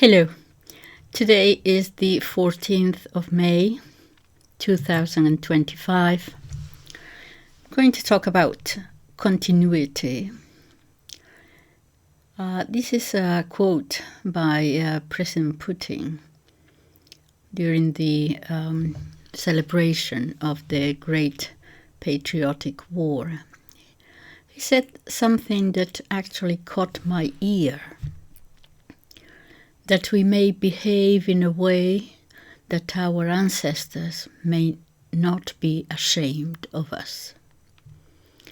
Hello. Today is the 14th of May, 2025. I'm going to talk about continuity. This is a quote by President Putin during the celebration of the Great Patriotic War. He said something that actually caught my ear. That we may behave in a way that our ancestors may not be ashamed of us. I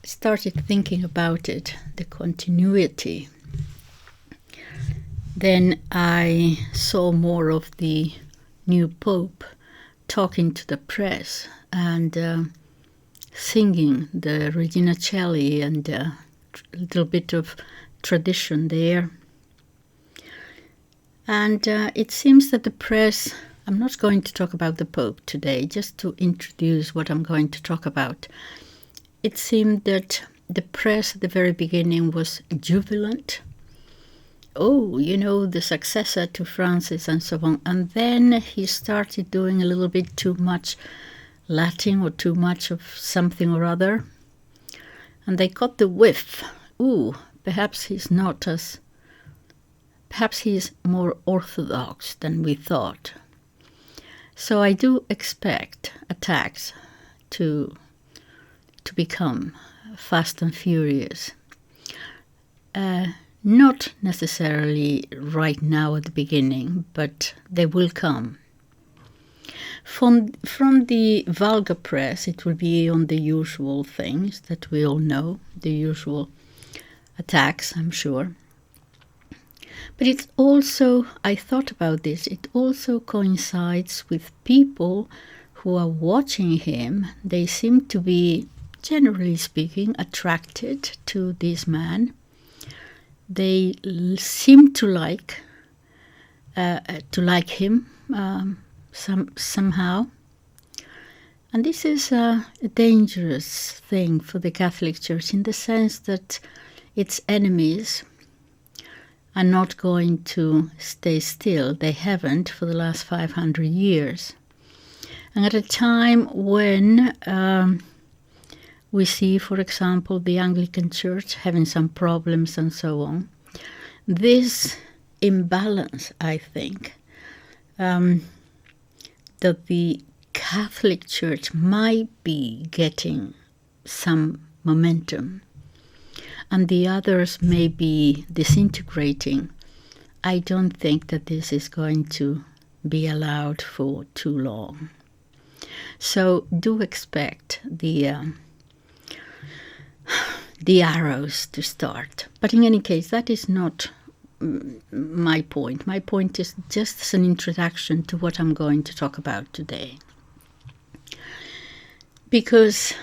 started thinking about it, the continuity. Then I saw more of the new Pope talking to the press and singing the Regina Coeli and a little bit of tradition there. And it seems that the press, I'm not going to talk about the Pope today, just to introduce what I'm going to talk about. It seemed that the press at the very beginning was jubilant. Oh, the successor to Francis and so on. And then he started doing a little bit too much Latin or too much of something or other. And they got the whiff. Ooh, perhaps he's more orthodox than we thought. So I do expect attacks to become fast and furious. Not necessarily right now at the beginning, but they will come. From the vulgar press, it will be on the usual things that we all know, the usual attacks, I'm sure. But it's also, I thought about this, it also coincides with people who are watching him. They seem to be, generally speaking, attracted to this man. They seem to like him somehow. And this is a dangerous thing for the Catholic Church in the sense that its enemies are not going to stay still. They haven't for the last 500 years. And at a time when we see, for example, the Anglican Church having some problems and so on, this imbalance, I think, that the Catholic Church might be getting some momentum and the others may be disintegrating, I don't think that this is going to be allowed for too long. So do expect the arrows to start. But in any case, that is not my point. My point is just as an introduction to what I'm going to talk about today. Because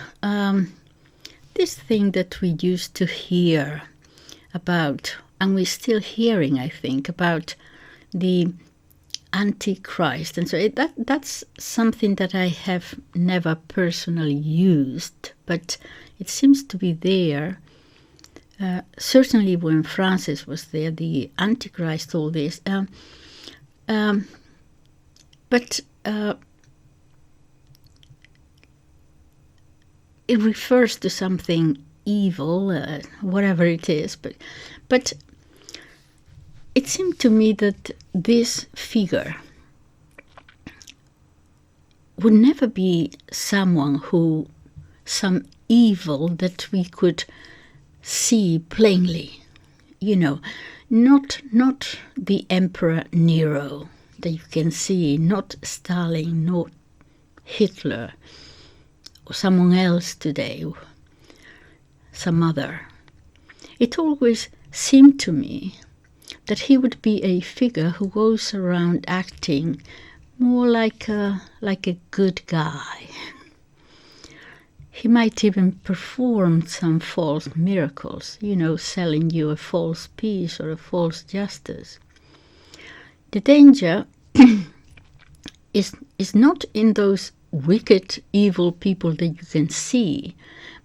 this thing that we used to hear about, and we're still hearing, I think, about the Antichrist. And so that's something that I have never personally used, but it seems to be there. Certainly when Francis was there, the Antichrist, all this. But it refers to something evil, whatever it is. But it seemed to me that this figure would never be some evil that we could see plainly. Not the Emperor Nero that you can see, not Stalin, not Hitler, or someone else today, some other. It always seemed to me that he would be a figure who goes around acting more like a good guy. He might even perform some false miracles, selling you a false peace or a false justice. The danger is not in those wicked, evil people that you can see,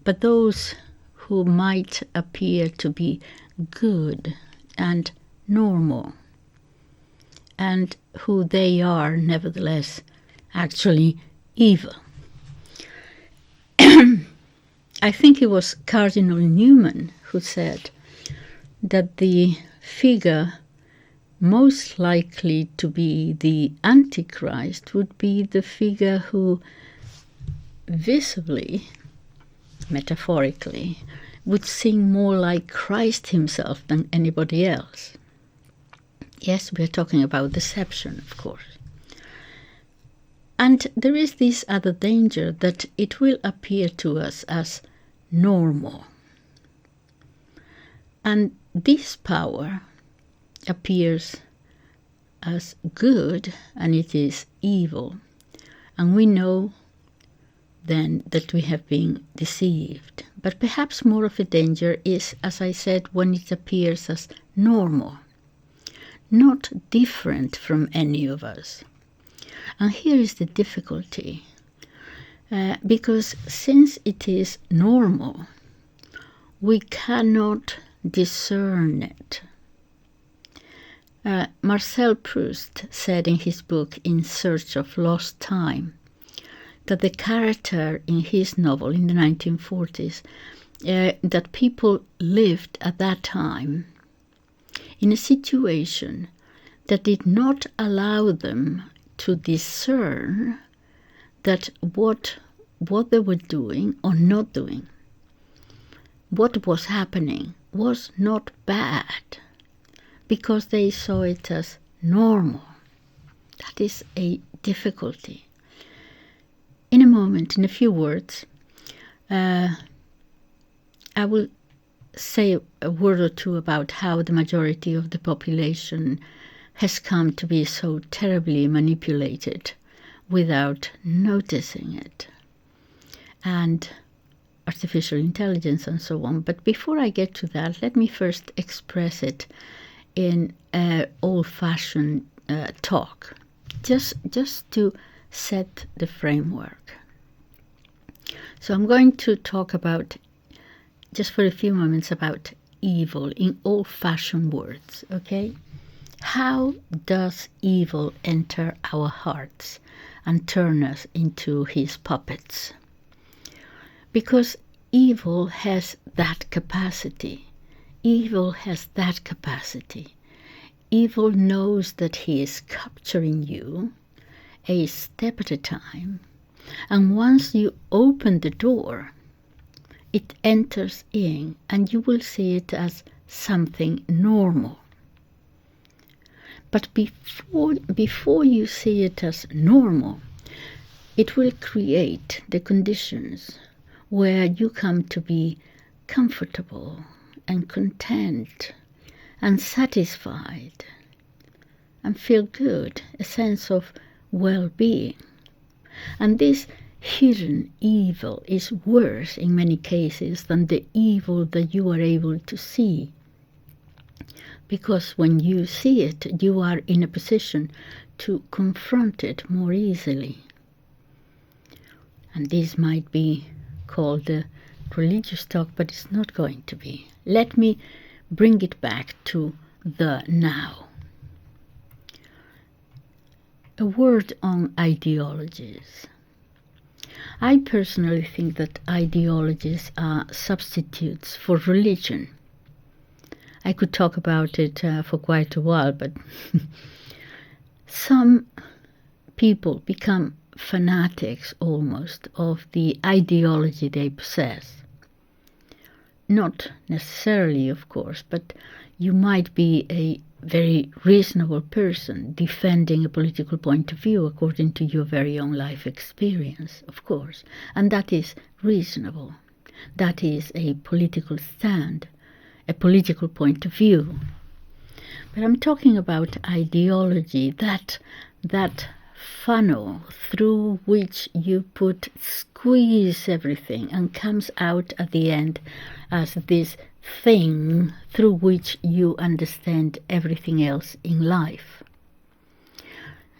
but those who might appear to be good and normal, and who they are nevertheless actually evil. I think it was Cardinal Newman who said that the figure most likely to be the Antichrist would be the figure who visibly, metaphorically, would seem more like Christ himself than anybody else. Yes, we are talking about deception, of course. And there is this other danger that it will appear to us as normal. And this power appears as good and it is evil. And we know then that we have been deceived. But perhaps more of a danger is, as I said, when it appears as normal, not different from any of us. And here is the difficulty, because since it is normal, we cannot discern it. Marcel Proust said in his book In Search of Lost Time that the character in his novel in the 1940s, that people lived at that time in a situation that did not allow them to discern that what they were doing or not doing, what was happening, was not bad, because they saw it as normal. That is a difficulty. In a moment, in a few words, I will say a word or two about how the majority of the population has come to be so terribly manipulated without noticing it, and artificial intelligence and so on. But before I get to that, let me first express it in old-fashioned talk, just to set the framework. So I'm going to talk about, just for a few moments, about evil in old-fashioned words, okay? How does evil enter our hearts and turn us into his puppets? Because evil has that capacity. Evil has that capacity. Evil knows that he is capturing you a step at a time, and once you open the door, it enters in, and you will see it as something normal. But before you see it as normal, it will create the conditions where you come to be comfortable and content and satisfied and feel good, a sense of well-being. And this hidden evil is worse in many cases than the evil that you are able to see. Because when you see it, you are in a position to confront it more easily. And this might be called a religious talk, but it's not going to be. Let me bring it back to the now. A word on ideologies. I personally think that ideologies are substitutes for religion. I could talk about it for quite a while, but some people become fanatics almost of the ideology they possess. Not necessarily, of course, but you might be a very reasonable person defending a political point of view according to your very own life experience, of course. And that is reasonable. That is a political stand, a political point of view. But I'm talking about ideology, that funnel through which you squeeze everything and comes out at the end as this thing through which you understand everything else in life.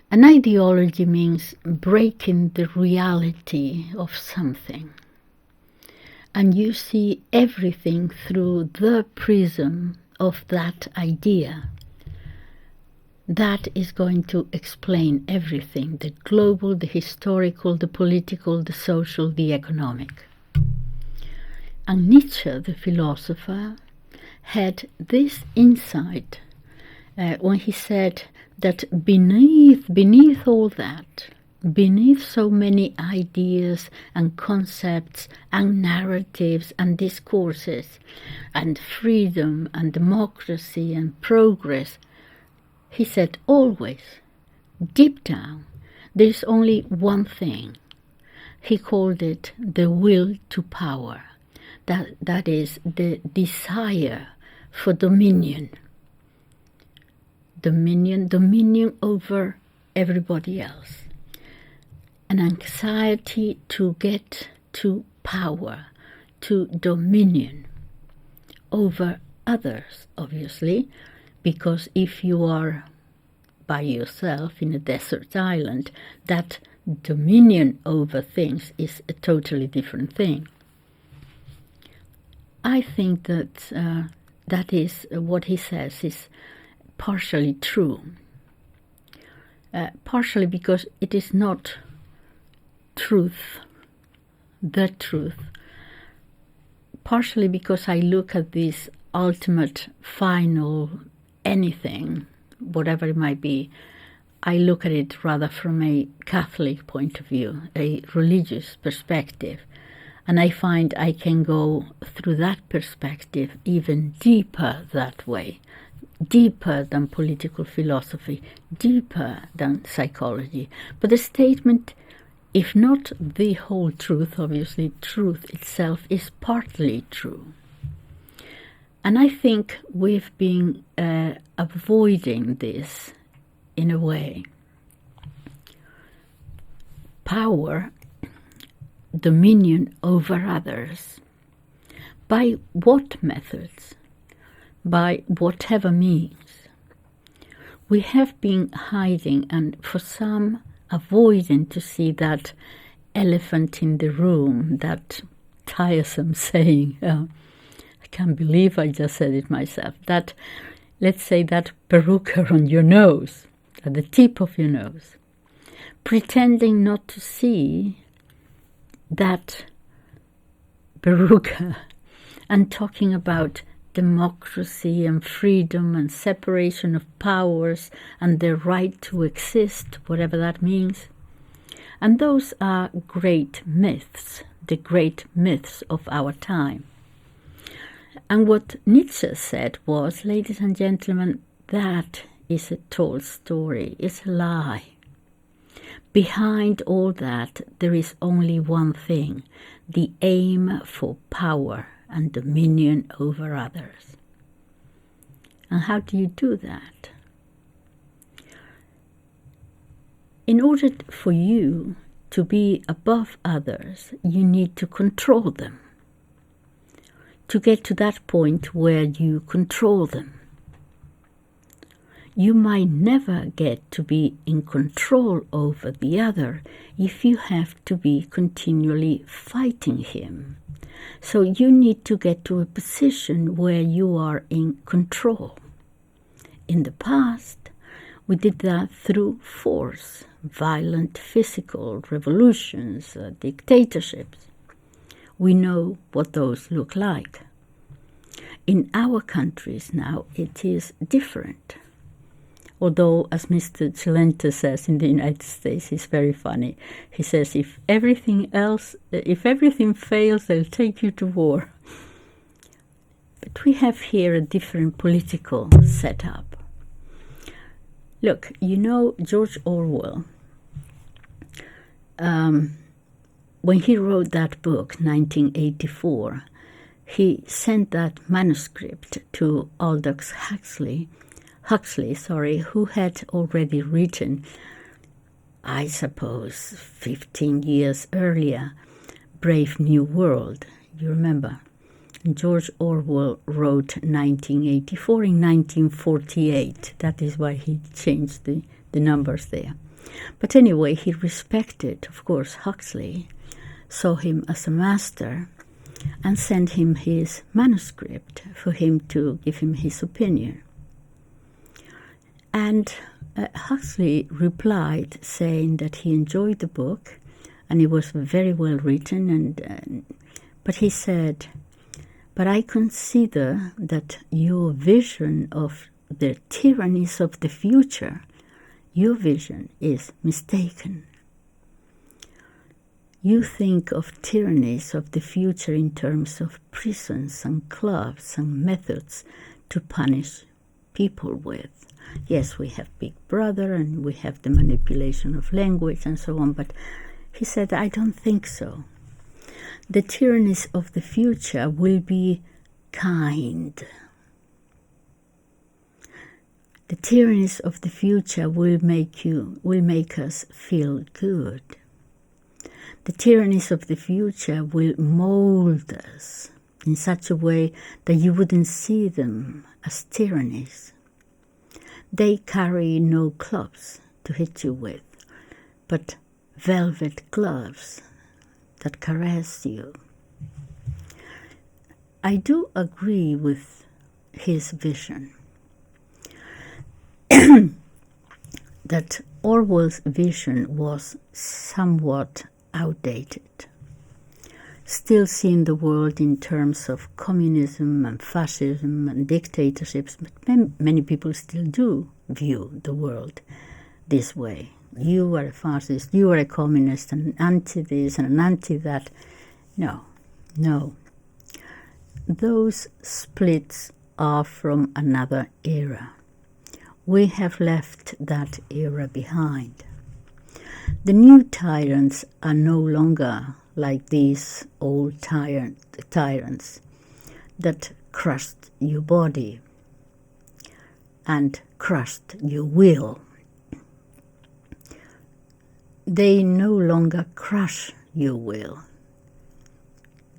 An ideology means breaking the reality of something, and you see everything through the prism of that idea. that is going to explain everything, the global, the historical, the political, the social, the economic. And Nietzsche, the philosopher, had this insight when he said that beneath all that, beneath so many ideas and concepts and narratives and discourses and freedom and democracy and progress, he said always, deep down, there's only one thing. He called it the will to power. That is the desire for dominion. Dominion over everybody else. An anxiety to get to power, to dominion over others, obviously, because if you are by yourself in a desert island, that dominion over things is a totally different thing. I think that that is what he says is partially true. Partially because it is not truth, the truth. Partially because I look at this ultimate, final, anything, whatever it might be, I look at it rather from a Catholic point of view, a religious perspective. And I find I can go through that perspective even deeper that way, deeper than political philosophy, deeper than psychology. But the statement, if not the whole truth, obviously truth itself is partly true. And I think we've been avoiding this in a way. Power, dominion over others. By what methods? By whatever means. We have been hiding and for some avoiding to see that elephant in the room, that tiresome saying. I can't believe I just said it myself. That, let's say, that peruca on your nose, at the tip of your nose. Pretending not to see that peruca and talking about democracy and freedom and separation of powers and the right to exist, whatever that means. And those are great myths, the great myths of our time. And what Nietzsche said was, ladies and gentlemen, that is a tall story, it's a lie. Behind all that, there is only one thing, the aim for power and dominion over others. And how do you do that? In order for you to be above others, you need to control them. To get to that point where you control them. You might never get to be in control over the other if you have to be continually fighting him. So you need to get to a position where you are in control. In the past, we did that through force, violent physical revolutions, dictatorships. We know what those look like. In our countries now, it is different. Although, as Mr. Celente says in the United States, he's very funny. He says, if everything fails, they'll take you to war. But we have here a different political setup. Look, you know George Orwell, when he wrote that book, 1984, he sent that manuscript to Aldous Huxley, who had already written, I suppose, 15 years earlier, Brave New World. You remember? And George Orwell wrote 1984 in 1948. That is why he changed the numbers there. But anyway, he respected, of course, Huxley, saw him as a master, and sent him his manuscript for him to give him his opinion. And Huxley replied saying that he enjoyed the book and it was very well written, but he said, but I consider that your vision of the tyrannies of the future, your vision is mistaken. You think of tyrannies of the future in terms of prisons and clubs and methods to punish people with. Yes, we have Big Brother and we have the manipulation of language and so on, but he said, I don't think so. The tyrannies of the future will be kind. The tyrannies of the future will make us feel good. The tyrannies of the future will mold us in such a way that you wouldn't see them as tyrannies. They carry no clubs to hit you with, but velvet gloves that caress you. I do agree with his vision that Orwell's vision was somewhat outdated, still seeing the world in terms of communism and fascism and dictatorships, but many people still do view the world this way. You are a fascist, you are a communist, and an anti-this and an anti-that. No. Those splits are from another era. We have left that era behind. The new tyrants are no longer like these old tyrants that crushed your body and crushed your will. They no longer crush your will.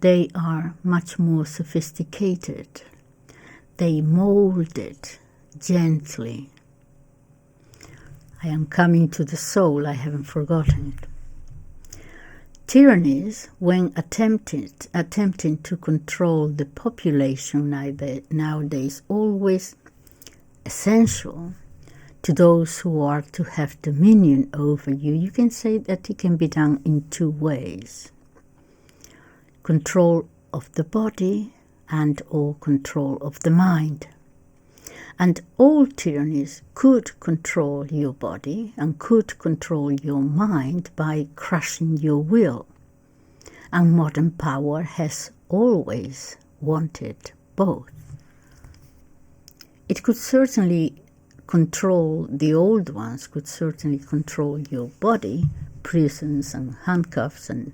They are much more sophisticated. They mold it gently. I am coming to the soul, I haven't forgotten it. Tyrannies, when attempting to control the population nowadays, always essential to those who are to have dominion over you. You can say that it can be done in two ways. Control of the body and or control of the mind. And all tyrannies could control your body and could control your mind by crushing your will. And modern power has always wanted both. It could certainly control, the old ones could certainly control your body, prisons and handcuffs and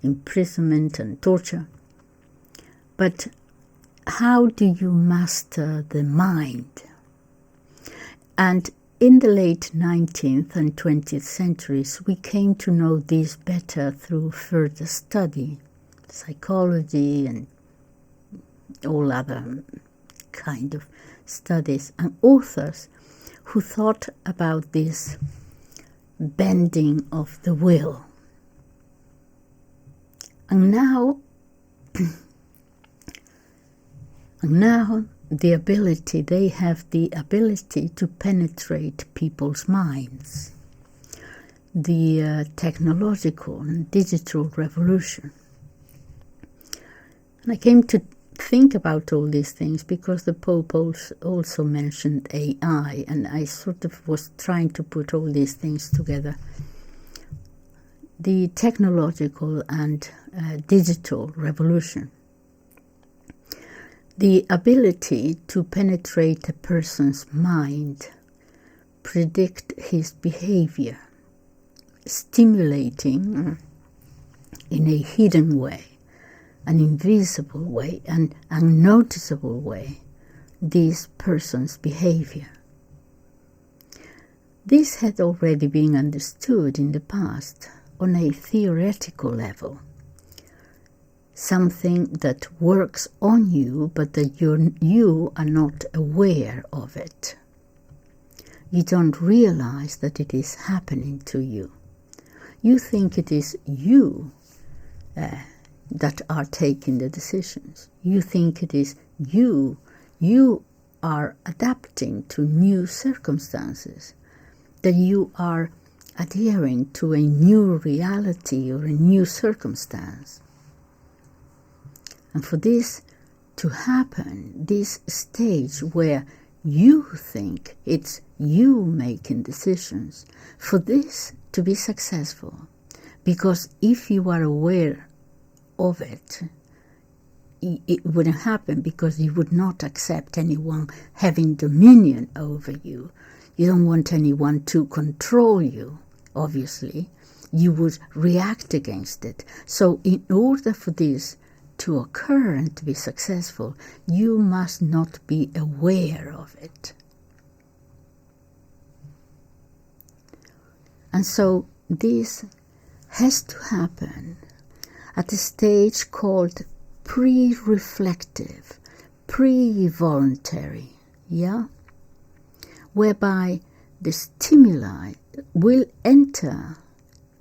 imprisonment and torture. But how do you master the mind? And in the late 19th and 20th centuries, we came to know this better through further study, psychology and all other kind of studies, and authors who thought about this bending of the will. And now they have the ability to penetrate people's minds. The technological and digital revolution. And I came to think about all these things because the Pope also mentioned AI, and I sort of was trying to put all these things together. The technological and digital revolution. The ability to penetrate a person's mind, predict his behavior, stimulating in a hidden way, an invisible way, an unnoticeable way, this person's behavior. This had already been understood in the past on a theoretical level. Something that works on you, but that you are not aware of it. You don't realize that it is happening to you. You think it is you that are taking the decisions. You think it is you. You are adapting to new circumstances, that you are adhering to a new reality or a new circumstance. And for this to happen, this stage where you think it's you making decisions, for this to be successful, because if you are aware of it, it wouldn't happen, because you would not accept anyone having dominion over you. You don't want anyone to control you, obviously. You would react against it. So in order for this to occur and to be successful, you must not be aware of it. And so this has to happen at a stage called pre-reflective, pre-voluntary, whereby the stimuli will enter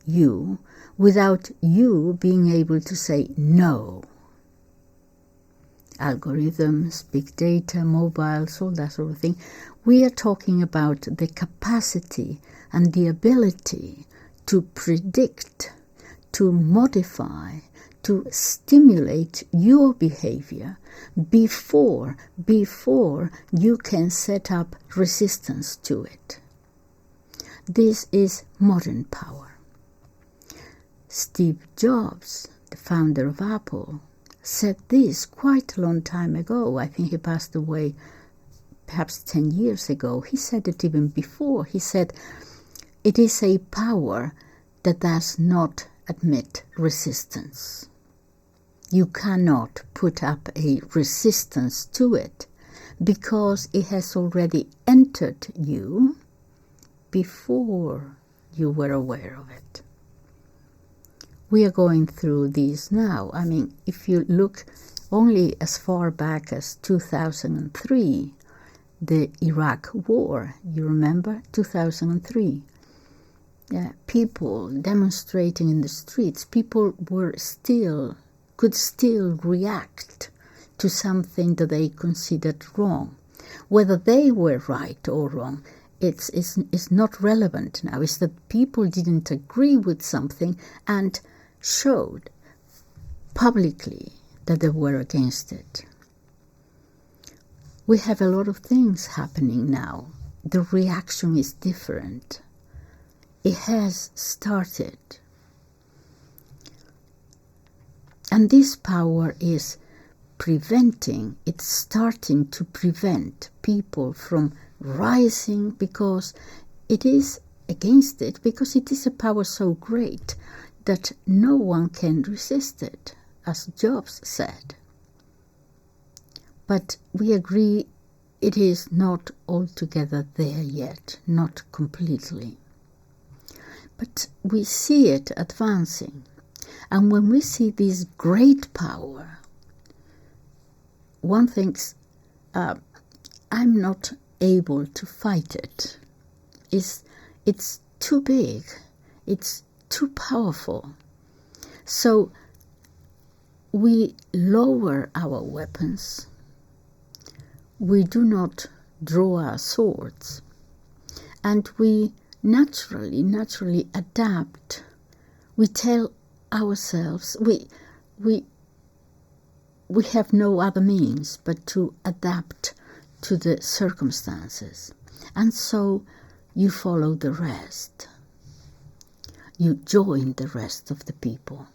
you without you being able to say no. Algorithms, big data, mobiles, all that sort of thing. We are talking about the capacity and the ability to predict, to modify, to stimulate your behavior before you can set up resistance to it. This is modern power. Steve Jobs, the founder of Apple, said this quite a long time ago. I think he passed away perhaps 10 years ago. He said it even before. He said, "It is a power that does not admit resistance. You cannot put up a resistance to it because it has already entered you before you were aware of it." We are going through these now. I mean, if you look only as far back as 2003, the Iraq War, you remember? 2003. People demonstrating in the streets, people could still react to something that they considered wrong. Whether they were right or wrong, it's not relevant now. It's that people didn't agree with something and showed publicly that they were against it. We have a lot of things happening now. The reaction is different. It has started. And this power is it's starting to prevent people from rising, because it is against it, because it is a power so great that no one can resist it, as Jobs said. But we agree it is not altogether there yet, not completely. But we see it advancing. And when we see this great power, one thinks, I'm not able to fight it. It's too big. It's too powerful. So we lower our weapons. We do not draw our swords. And we naturally adapt. We tell ourselves we have no other means but to adapt to the circumstances. And so you follow the rest. You join the rest of the people.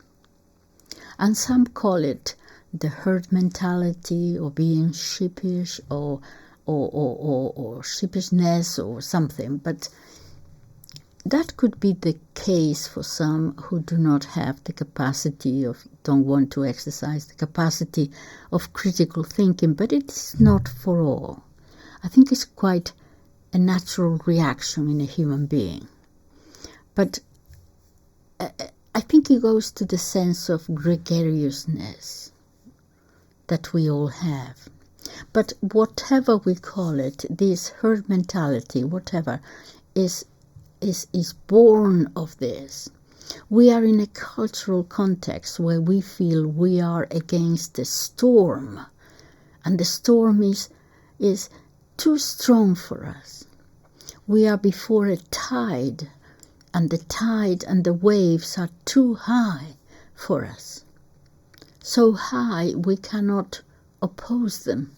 And some call it the herd mentality, or being sheepish, or sheepishness, or something. But that could be the case for some who do not have the capacity don't want to exercise the capacity of critical thinking, but it's not for all. I think it's quite a natural reaction in a human being. But I think it goes to the sense of gregariousness that we all have. But whatever we call it, this herd mentality, whatever, is born of this. We are in a cultural context where we feel we are against the storm. And the storm is too strong for us. We are before a tide, and the tide and the waves are too high for us. So high we cannot oppose them.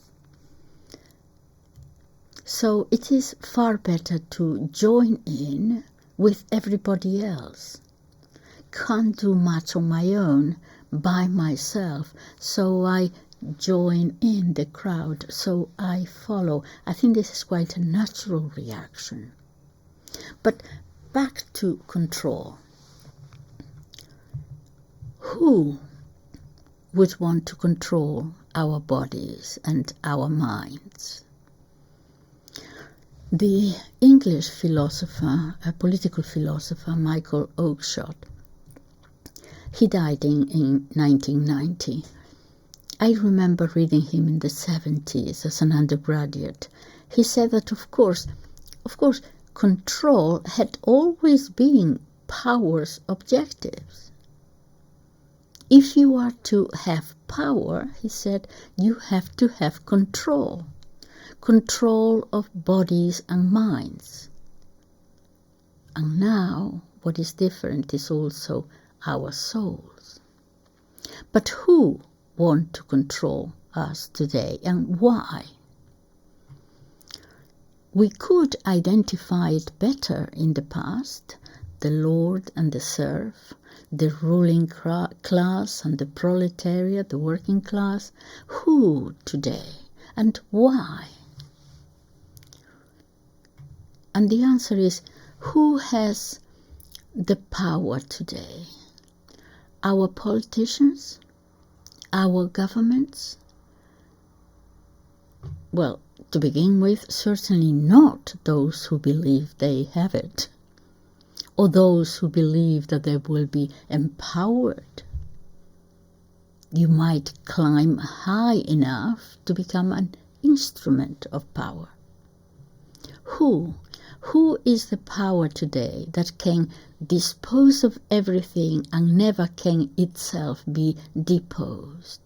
So it is far better to join in with everybody else. Can't do much on my own, by myself, so I join in the crowd, so I follow. I think this is quite a natural reaction. But back to control. Who would want to control our bodies and our minds? The English philosopher, a political philosopher, Michael Oakeshott, he died in 1990. I remember reading him in the 70s as an undergraduate. He said that, of course, control had always been power's objectives. If you are to have power, he said, you have to have control. Control of bodies and minds. And now, what is different is also our souls. But who want to control us today, and why? We could identify it better in the past, the lord and the serf, the ruling class and the proletariat, the working class. Who today, and why? And the answer is, who has the power today? Our politicians? Our governments? Well, to begin with, certainly not those who believe they have it, or those who believe that they will be empowered. You might climb high enough to become an instrument of power. Who is the power today that can dispose of everything and never can itself be deposed?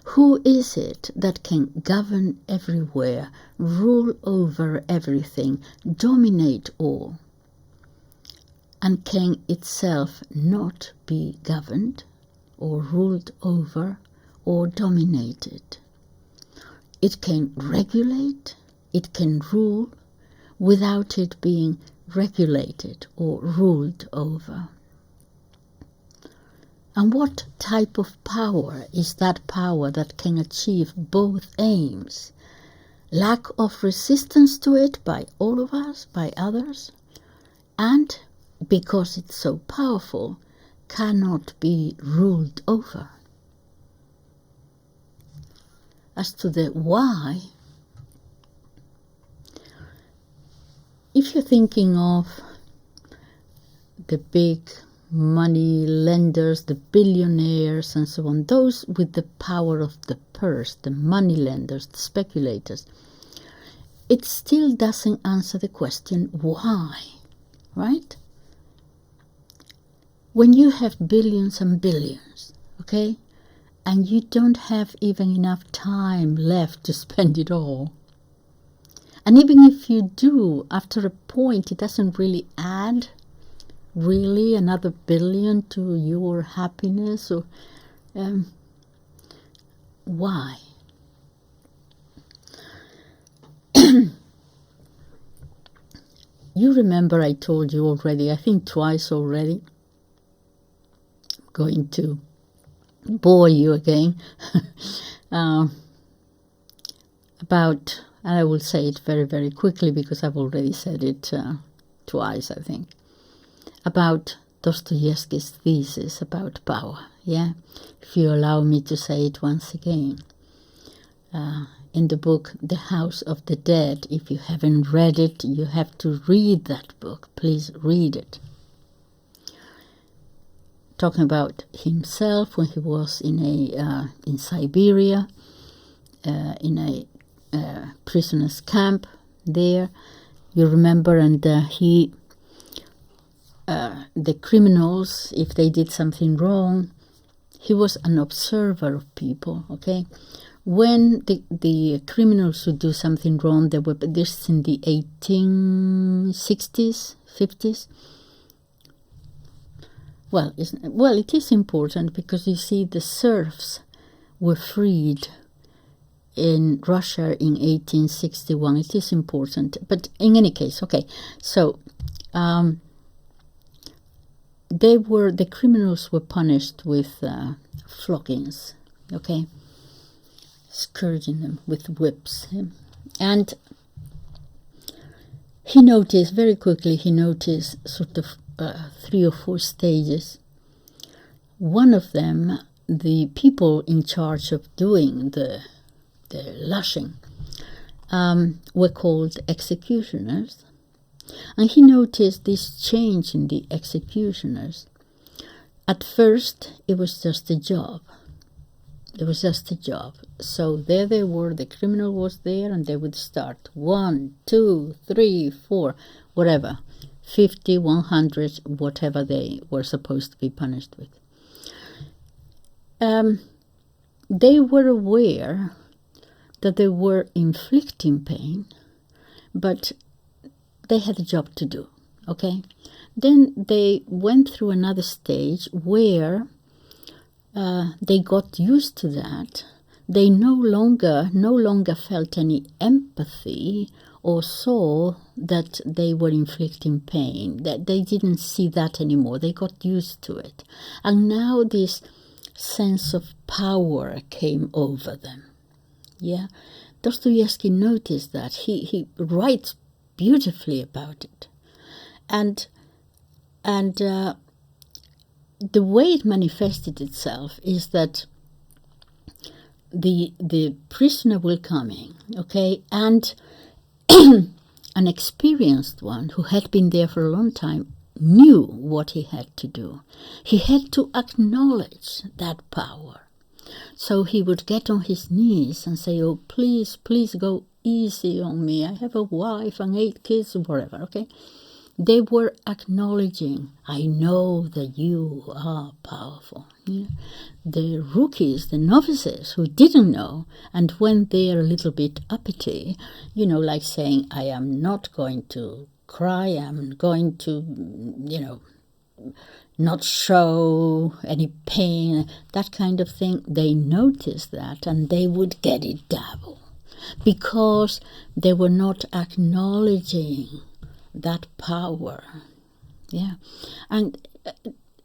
Who is it that can govern everywhere, rule over everything, dominate all, and can itself not be governed or ruled over or dominated? It can regulate, it can rule, without it being regulated or ruled over. And what type of power is that power that can achieve both aims? Lack of resistance to it by all of us, by others, and because it's so powerful, cannot be ruled over. As to the why, if you're thinking of the big money lenders, the billionaires and so on, those with the power of the purse, the money lenders, the speculators, it still doesn't answer the question why, right? When you have billions and billions, okay, and you don't have even enough time left to spend it all, and even if you do, after a point, it doesn't really add really another billion to your happiness, or why? You remember I told you already, I think twice already, I'm going to bore you again, about, and I will say it very, very quickly because I've already said it twice, I think, about Dostoevsky's thesis about power, yeah? If you allow me to say it once again. In the book, The House of the Dead, if you haven't read it, you have to read that book. Please read it. Talking about himself when he was in Siberia, in a prisoner's camp there, you remember, and the criminals, if they did something wrong, he was an observer of people, okay? when the criminals would do something wrong, this in the 1860s, 50s. Well, it is important because you see the serfs were freed in Russia in 1861. It is important, but in any case, okay. So the criminals were punished with floggings, okay, scourging them with whips, and he noticed very quickly. He noticed sort of 3 or 4 stages. One of them, the people in charge of doing the lashing were called executioners, and he noticed this change in the executioners. At first, it was just a job. It was just a job. So there they were, the criminal was there, and they would start 1, 2, 3, 4, whatever, 50, 100, whatever they were supposed to be punished with. They were aware that they were inflicting pain, but they had a job to do, okay? Then they went through another stage where they got used to that. They no longer felt any empathy or saw that they were inflicting pain. That they didn't see that anymore. They got used to it. And now this sense of power came over them. Yeah, Dostoevsky noticed that. He writes beautifully about it. And the way it manifested itself is that the prisoner will come in, okay, and an experienced one who had been there for a long time knew what he had to do. He had to acknowledge that power. So he would get on his knees and say, "Oh, please, please go easy on me. I have a wife and 8 kids," or whatever, okay? They were acknowledging, "I know that you are powerful." Yeah? The rookies, the novices who didn't know and went there a little bit uppity, like saying, "I am not going to cry, I'm going to, not show any pain," that kind of thing. They noticed that and they would get it double because they were not acknowledging that power. Yeah. And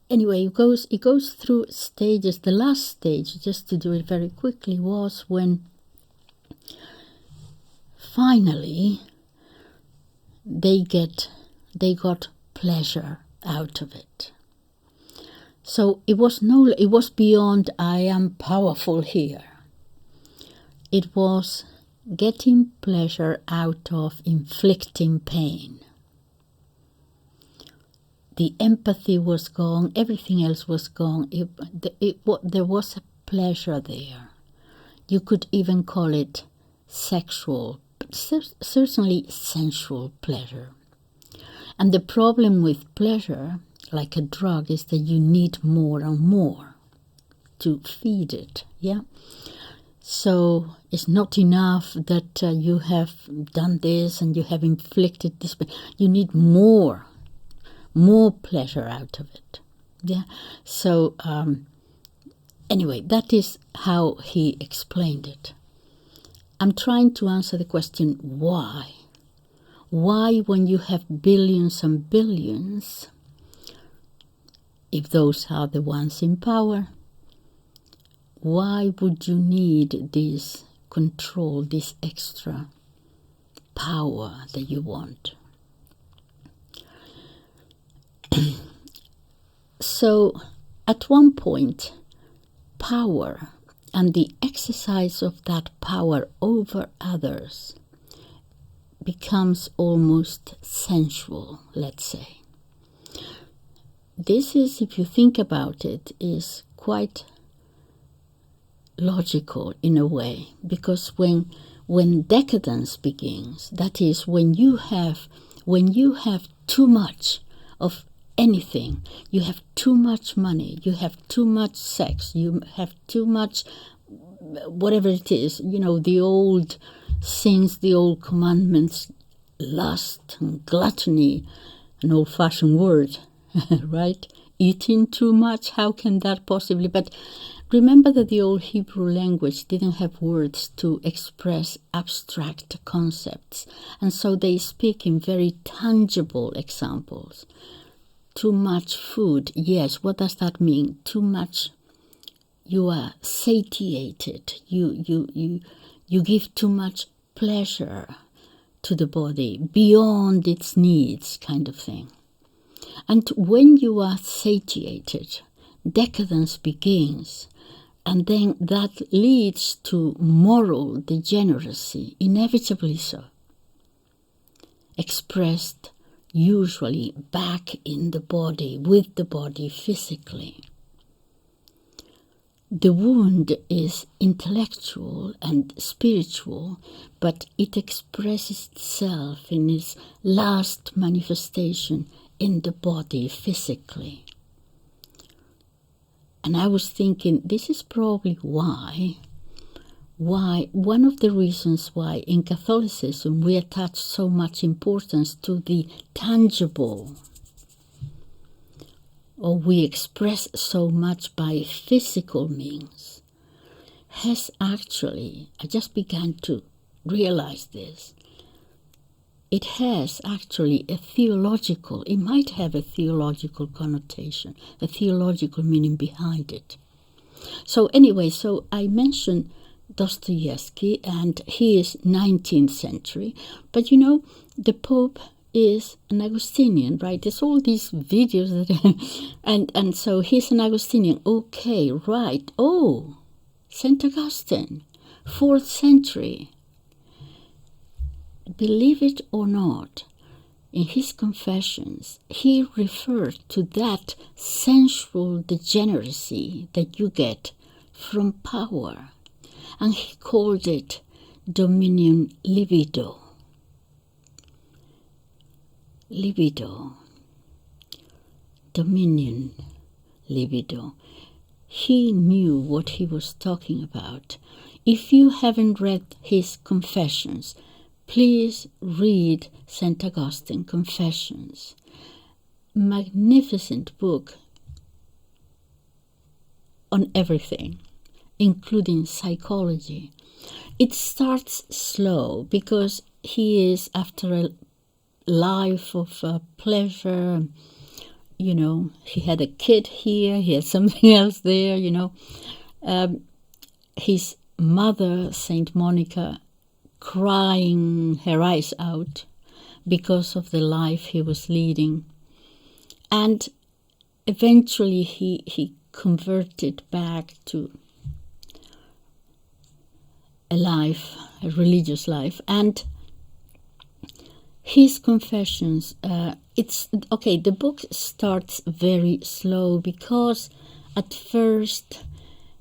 anyway, it goes through stages. The last stage, just to do it very quickly, was when finally they got pleasure out of it. So it was beyond "I am powerful here." It was getting pleasure out of inflicting pain. The empathy was gone, everything else was gone. There was a pleasure there. You could even call it sexual, but certainly sensual pleasure. And the problem with pleasure, like a drug, is that you need more and more to feed it, yeah? So it's not enough that you have done this and you have inflicted this, but you need more pleasure out of it. Yeah. So anyway, that is how he explained it. I'm trying to answer the question, why? Why, when you have billions and billions, if those are the ones in power, why would you need this control, this extra power that you want? So, at one point, power and the exercise of that power over others becomes almost sensual, let's say. This is, if you think about it, is quite logical in a way, because when decadence begins, that is, when you have too much of anything, you have too much money, you have too much sex, you have too much whatever it is, the old sins, the old commandments, lust and gluttony, an old-fashioned word, right? Eating too much, how can that possibly? But remember that the old Hebrew language didn't have words to express abstract concepts, and so they speak in very tangible examples. Too much food, yes, what does that mean? Too much, you are satiated, you give too much pleasure to the body beyond its needs, kind of thing. And when you are satiated, decadence begins, and then that leads to moral degeneracy, inevitably so, expressed usually back in the body, with the body physically. The wound is intellectual and spiritual, but it expresses itself in its last manifestation in the body physically. And I was thinking, this is probably why one of the reasons why in Catholicism we attach so much importance to the tangible, or we express so much by physical means, has actually, I just began to realize this, it has actually it might have a theological connotation, a theological meaning behind it. So anyway, I mentioned Dostoevsky, and he is 19th century, but the Pope is an Augustinian, right? There's all these videos that and so he's an Augustinian. Okay, right. Oh, St. Augustine, 4th century. Believe it or not, in his Confessions, he referred to that sensual degeneracy that you get from power, and he called it dominion libido. Libido, dominion, libido. He knew what he was talking about. If you haven't read his Confessions, please read St. Augustine Confessions. Magnificent book on everything, including psychology. It starts slow because he is after a life of pleasure. He had a kid here, he had something else there, his mother, Saint Monica, crying her eyes out because of the life he was leading. And eventually he converted back to a religious life. And his Confessions, the book starts very slow because at first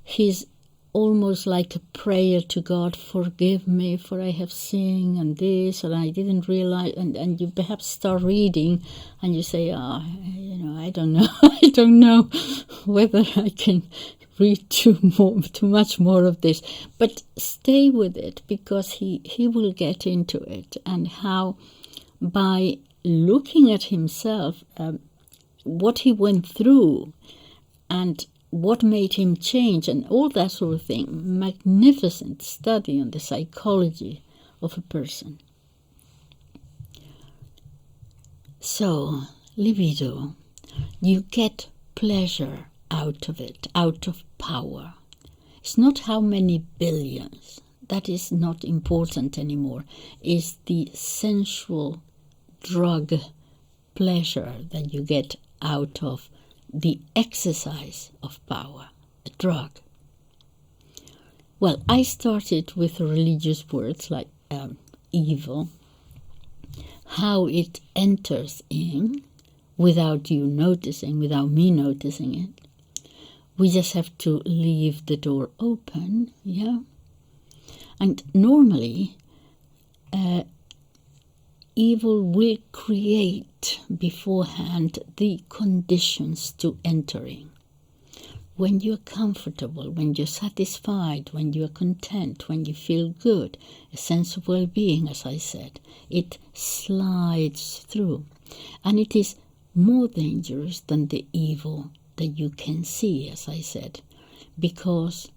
he's almost like a prayer to God, forgive me for I have sinned and this, and I didn't realize, and you perhaps start reading and you say, I don't know, I don't know whether I can read too much more of this, but stay with it because he will get into it, and how by looking at himself, what he went through and what made him change and all that sort of thing. Magnificent study on the psychology of a person. So, libido, you get pleasure out of it, out of power. It's not how many billions, that is not important anymore. It's the sensual drug pleasure that you get out of the exercise of power, a drug. Well, I started with religious words like evil, how it enters in without you noticing, without me noticing it. We just have to leave the door open, yeah? And normally, evil will create beforehand the conditions to entering. when you're comfortable, when you're satisfied, when you're content, when you feel good, a sense of well-being, as I said, it slides through. And it is more dangerous than the evil that you can see, as I said, because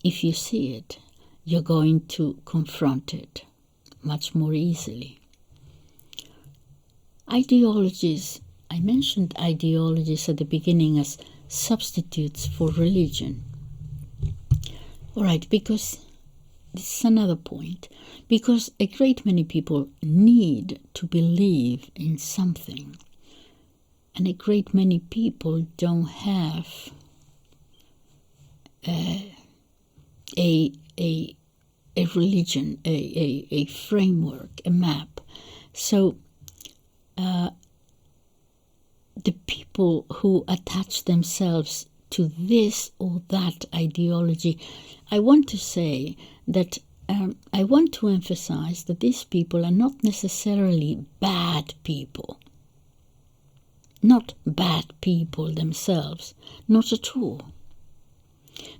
if you see it, you're going to confront it much more easily. Ideologies, I mentioned ideologies at the beginning as substitutes for religion. All right, because this is another point, because a great many people need to believe in something, and a great many people don't have a religion, a framework, a map. So the people who attach themselves to this or that ideology, I want to say that I want to emphasize that these people are not necessarily bad people. Not bad people themselves, not at all.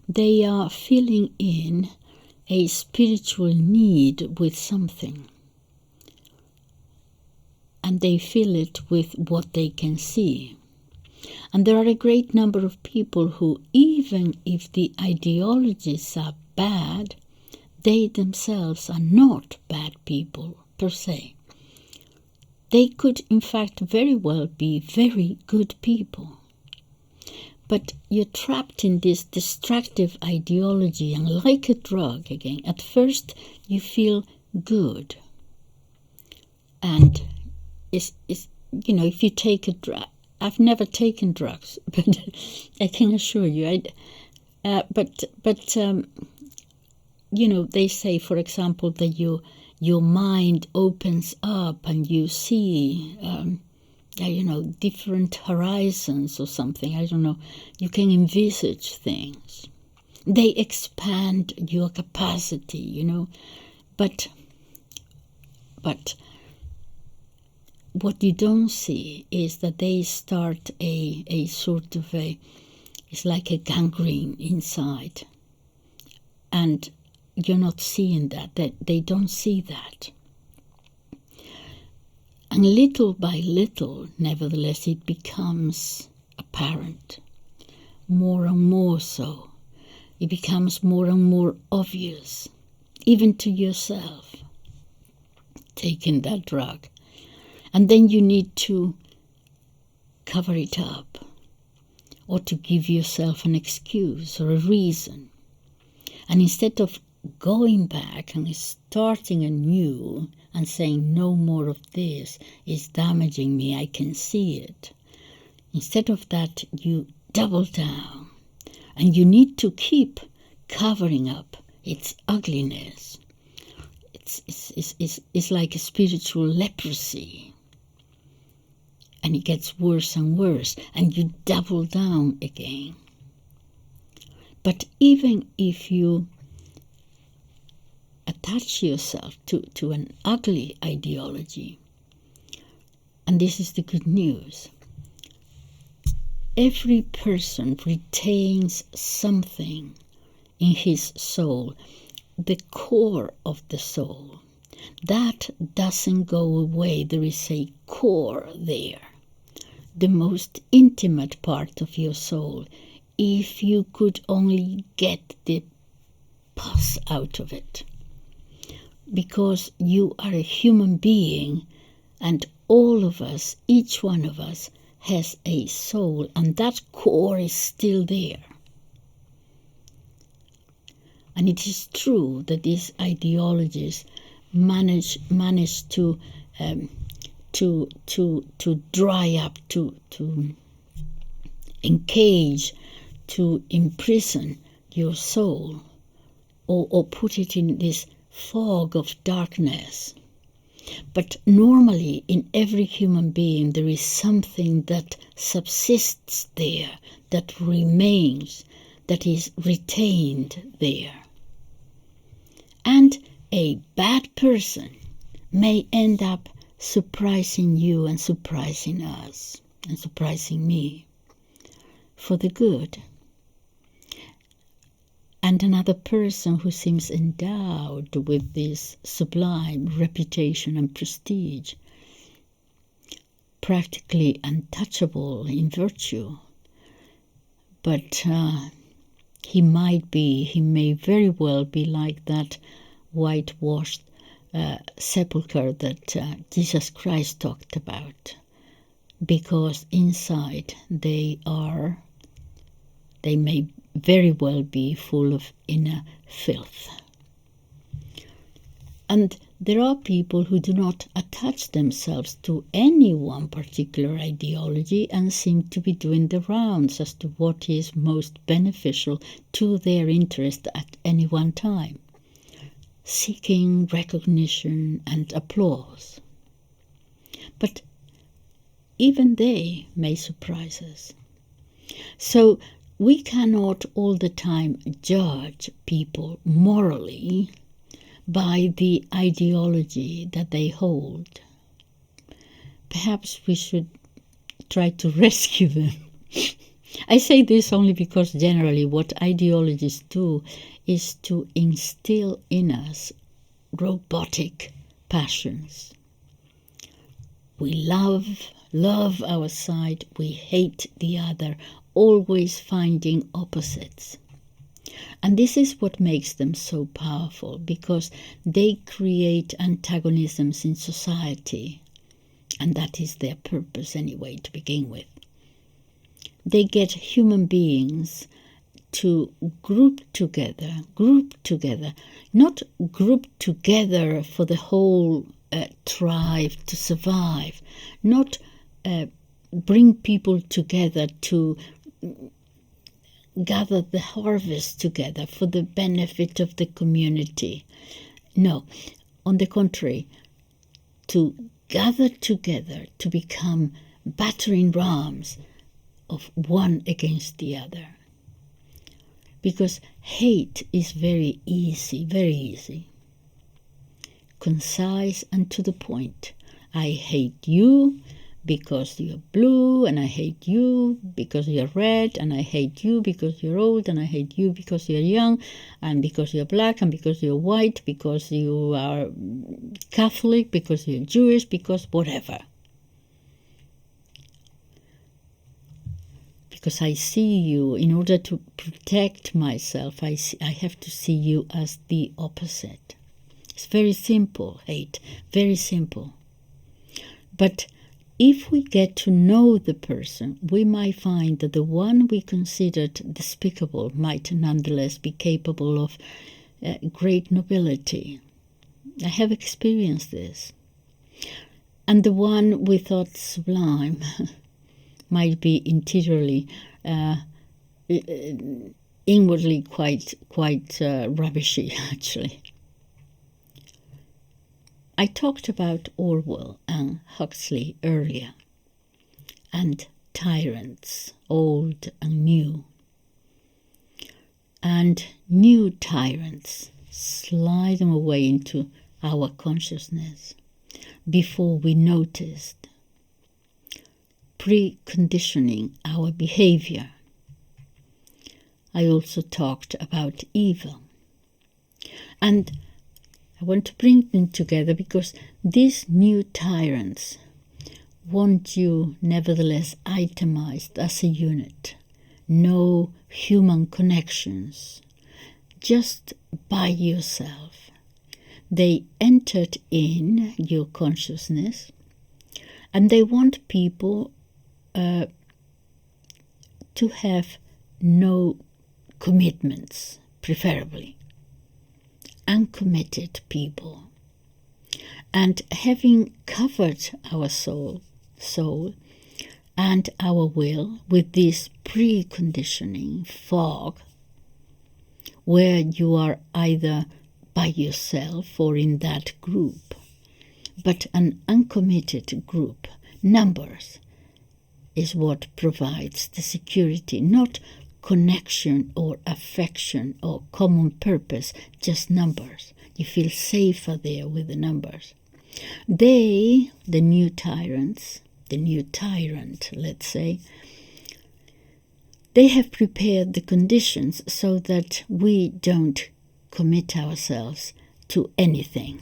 They are filling in a spiritual need with something. And they fill it with what they can see. And there are a great number of people who, even if the ideologies are bad, they themselves are not bad people per se. They could, in fact, very well be very good people. But you're trapped in this destructive ideology, and like a drug again, at first you feel good. And if you take a drug, I've never taken drugs, but I can assure you, they say, for example, that your mind opens up and you see, different horizons or something. I don't know. You can envisage things. They expand your capacity, but what you don't see is that they start a sort of it's like a gangrene inside. And you're not seeing that they don't see that. And little by little, nevertheless, it becomes apparent, more and more so. It becomes more and more obvious, even to yourself, taking that drug. And then you need to cover it up, or to give yourself an excuse or a reason. And instead of going back and starting anew and saying, no more of this is damaging me, I can see it. Instead of that, you double down. And you need to keep covering up its ugliness. It's like a spiritual leprosy. And it gets worse and worse, and you double down again. But even if you attach yourself to an ugly ideology, and this is the good news, every person retains something in his soul, the core of the soul. That doesn't go away. There is a core there, the most intimate part of your soul. If you could only get the pus out of it. Because you are a human being, and all of us, each one of us, has a soul, and that core is still there. And it is true that these ideologies manage to dry up, to engage, to imprison your soul, or put it in this fog of darkness. But normally in every human being there is something that subsists there, that remains, that is retained there. And a bad person may end up surprising you and surprising us and surprising me for the good. and another person who seems endowed with this sublime reputation and prestige, practically untouchable in virtue. But he may very well be like that whitewashed sepulchre that Jesus Christ talked about, because inside they may very well be full of inner filth. And there are people who do not attach themselves to any one particular ideology and seem to be doing the rounds as to what is most beneficial to their interest at any one time, seeking recognition and applause. But even they may surprise us. So we cannot all the time judge people morally by the ideology that they hold. Perhaps we should try to rescue them. I say this only because generally what ideologies do is to instill in us robotic passions. We love our side, we hate the other, always finding opposites. And this is what makes them so powerful, because they create antagonisms in society. And that is their purpose anyway, to begin with. They get human beings to group together, not group together for the whole tribe to survive, not bring people together to gather the harvest together for the benefit of the community. No, on the contrary, to gather together to become battering rams of one against the other. Because hate is very easy. Concise and to the point. I hate you because you're blue, and I hate you because you're red, and I hate you because you're old, and I hate you because you're young, and because you're black, and because you're white, because you are Catholic, because you're Jewish, because whatever. Because I see you, in order to protect myself, I have to see you as the opposite. It's very simple, hate, very simple. But if we get to know the person, we might find that the one we considered despicable might nonetheless be capable of great nobility. I have experienced this. And the one we thought sublime might be interiorly, inwardly quite rubbishy, actually. I talked about Orwell and Huxley earlier, and tyrants, old and new. And new tyrants slide them away into our consciousness before we noticed, preconditioning our behavior. I also talked about evil. And I want to bring them together because these new tyrants want you nevertheless itemized as a unit. No human connections, just by yourself. They entered in your consciousness, and they want people to have no commitments, preferably. Uncommitted people. And having covered our soul and our will with this preconditioning fog, where you are either by yourself or in that group, but an uncommitted group, numbers, is what provides the security, not connection or affection or common purpose, just numbers. You feel safer there with the numbers. They, the new tyrants, the new tyrant, let's say, They have prepared the conditions so that we don't commit ourselves to anything.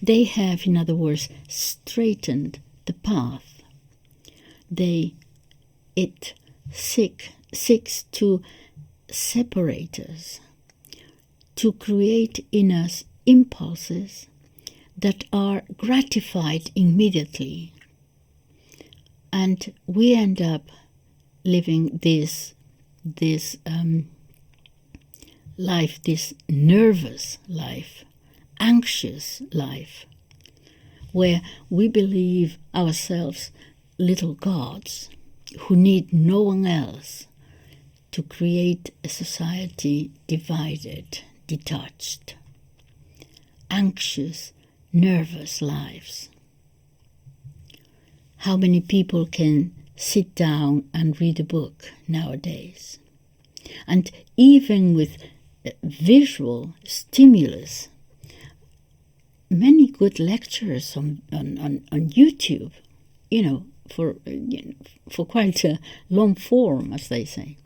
They have, in other words, straightened the path. It seeks to separate us, to create in us impulses that are gratified immediately. And we end up living this life, this nervous life, anxious life, where we believe ourselves little gods who need no one else to create a society divided, detached, anxious, nervous lives. How many people can sit down and read a book nowadays? And even with visual stimulus, many good lectures on YouTube, for quite a long form, as they say.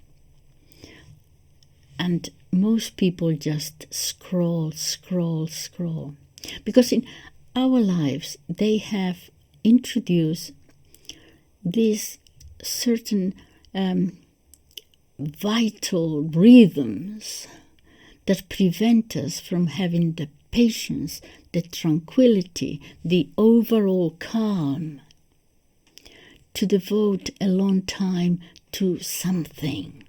And most people just scroll. Because in our lives, they have introduced these certain vital rhythms that prevent us from having the patience, the tranquility, the overall calm to devote a long time to something.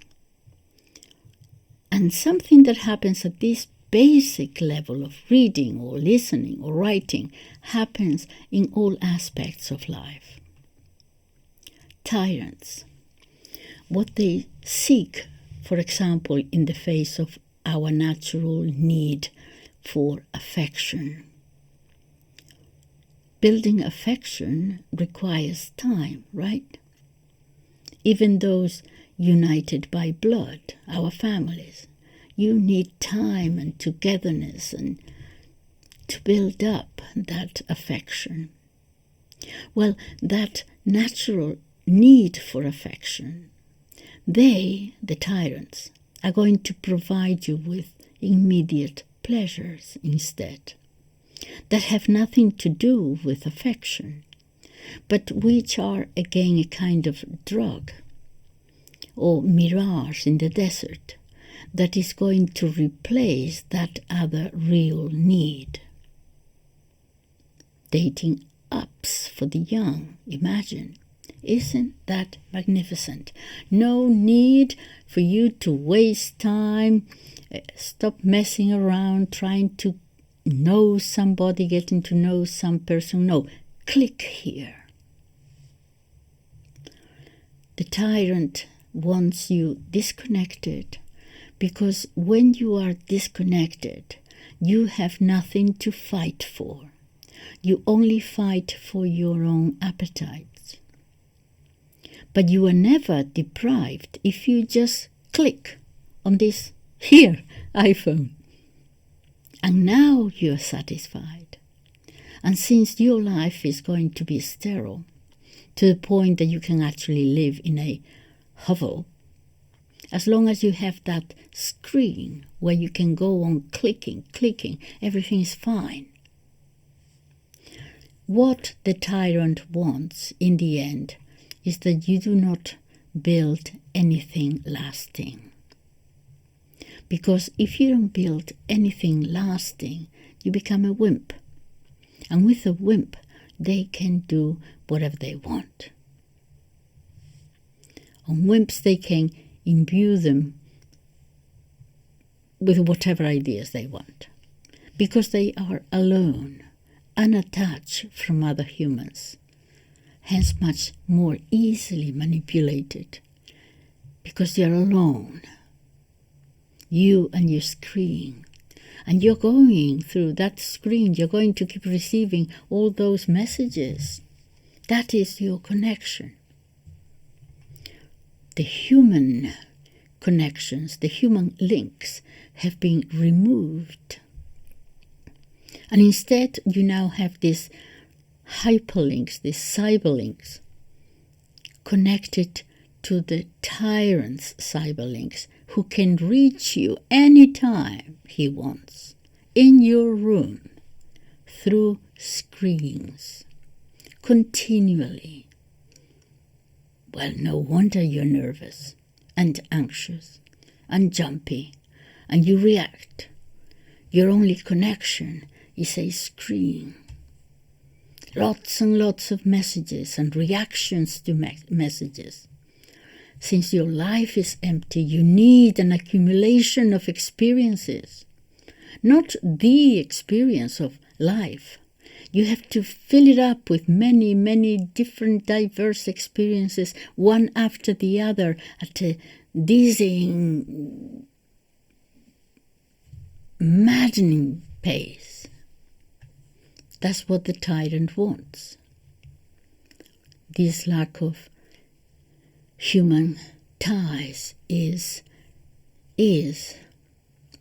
And something that happens at this basic level of reading or listening or writing happens in all aspects of life. Tyrants, what they seek, for example, in the face of our natural need for affection. Building affection requires time, right? Even those united by blood, our families, you need time and togetherness and to build up that affection. Well, that natural need for affection, they, the tyrants, are going to provide you with immediate pleasures instead, that have nothing to do with affection, but which are again a kind of drug or mirage in the desert that is going to replace that other real need. Dating apps for the young, imagine. Isn't that magnificent? No need for you to waste time, stop messing around trying to know somebody, getting to know some person. No, click here. The tyrant wants you disconnected, because when you are disconnected, you have nothing to fight for. You only fight for your own appetites. But you are never deprived if you just click on this here iPhone. And now you're satisfied. And since your life is going to be sterile, to the point that you can actually live in a hovel, as long as you have that screen where you can go on clicking, everything is fine. What the tyrant wants in the end is that you do not build anything lasting. Because if you don't build anything lasting, you become a wimp. And with a wimp, they can do whatever they want. On wimps, they can imbue them with whatever ideas they want. Because they are alone, unattached from other humans. Hence much more easily manipulated. Because you're alone. You and your screen. And you're going through that screen. You're going to keep receiving all those messages. That is your connection. The human connections, the human links have been removed. And instead you now have these hyperlinks, these cyberlinks, connected to the tyrant's cyberlinks who can reach you anytime he wants, in your room, through screens, continually. Well, no wonder you're nervous and anxious and jumpy, and you react. Your only connection is a screen. Lots and lots of messages and reactions to messages. Since your life is empty, you need an accumulation of experiences. Not the experience of life. You have to fill it up with many, many different diverse experiences, one after the other, at a dizzying, maddening pace. That's what the tyrant wants. This lack of human ties is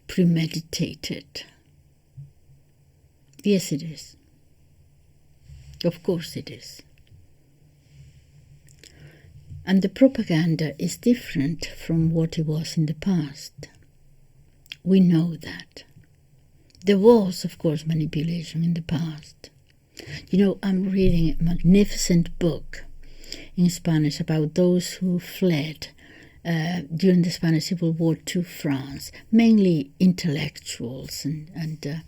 premeditated. Yes, it is. Of course it is. And the propaganda is different from what it was in the past. We know that. There was, of course, manipulation in the past. You know, I'm reading a magnificent book in Spanish about those who fled during the Spanish Civil War to France, mainly intellectuals and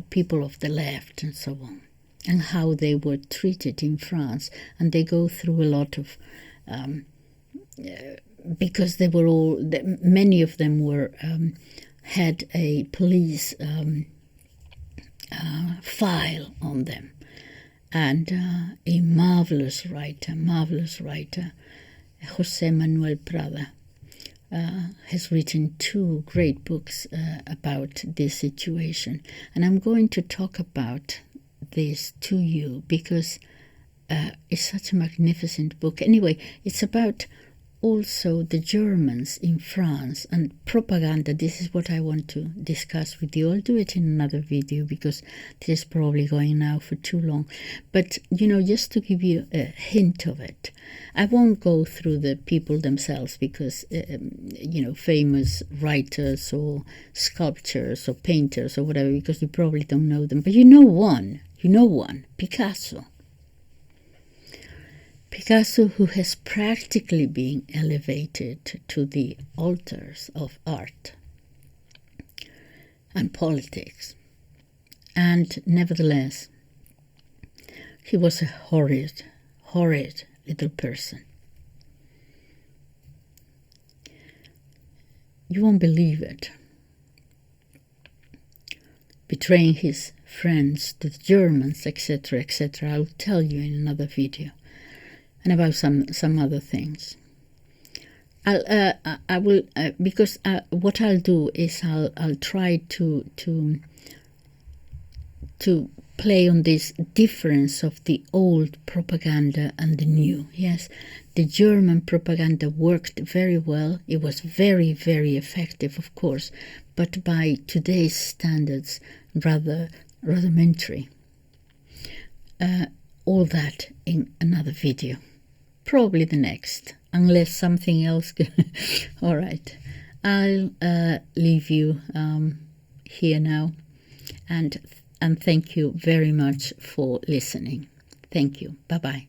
people of the left and so on, and how they were treated in France. And they go through a lot of, because they were all, many of them were, had a police file on them. And a marvelous writer, José Manuel Prada, has written 2 great books about this situation. And I'm going to talk about this to you because it's such a magnificent book. Anyway, it's about also the Germans in France and propaganda. This is what I want to discuss with you. I'll do it in another video because this is probably going now for too long. But, just to give you a hint of it, I won't go through the people themselves because, famous writers or sculptors or painters or whatever, because you probably don't know them. But you know one, Picasso. Picasso, who has practically been elevated to the altars of art and politics. And nevertheless, he was a horrid little person. You won't believe it. Betraying his friends to the Germans, etc., etc. I'll tell you in another video. And about some other things. I will because what I'll do is I'll try to play on this difference of the old propaganda and the new. Yes, the German propaganda worked very well. It was very, very effective, of course, but by today's standards, rather rudimentary. All that in another video. Probably the next, unless something else. All right, I'll leave you here now, and thank you very much for listening. Thank you. Bye-bye.